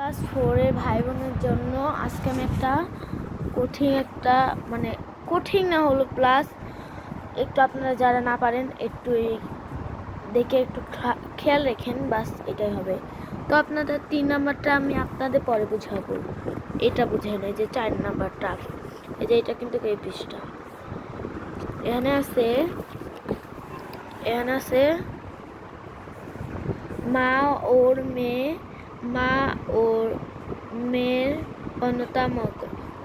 Class 4 এর ভাই বোনের জন্য আজকে আমি একটা কঠিন না হলো প্লাস একটু আপনারা যারা না পারেন একটু দেখে একটু খেয়াল রাখেন, বাস এটাই হবে। তো আপনাদের 3 নাম্বারটা আমি আপনাদের পরে বুঝাবো, এটা বুঝে নেই যে 4 নাম্বারটা এই যে এটা কিন্তু এই পৃষ্ঠা এখানে আছে মা ওর মেয়ের অন্যতম।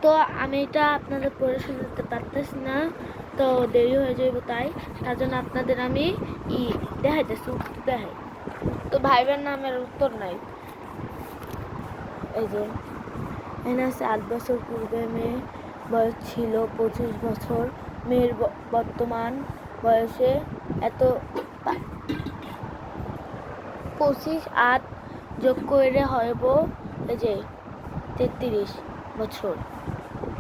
তো আমি এটা আপনাদের পড়ে শোনাতে পারতেছি না, তো দেরি হয়ে যাবে, তার জন্য আপনাদের আমি দেখাইতেছি, দেখাই। তো ভাই বোন নামের উত্তর নাই। এই যে এখানে আছে 8 বছর পূর্বে মেয়ে বয়স ছিল 25 বছর, মেয়ের বর্তমান বয়সে এত 25 যোগ করে হইব এই যে 33 বছর।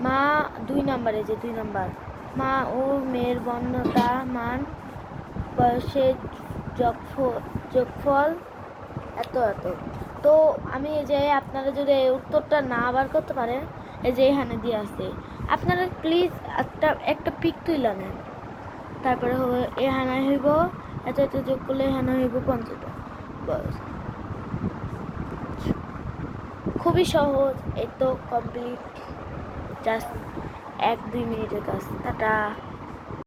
মা 2 নাম্বারে যে 2 নাম্বার মা ও মেয়ের বর্তমান বয়সের যোগফল এত। তো আমি এই যে আপনারা যদি এই উত্তরটা না বার করতে পারেন, এই যে এখানে দিয়ে আছে, আপনারা প্লিজ একটা পিক তুলে নেন। তারপরে হবে এখানে হইব এত যোগ করলে এখানে হইব 50 বয়স। খুবই সহজ, এই তো কমপ্লিট, জাস্ট 1-2 মিনিটের কাজ। টাটা।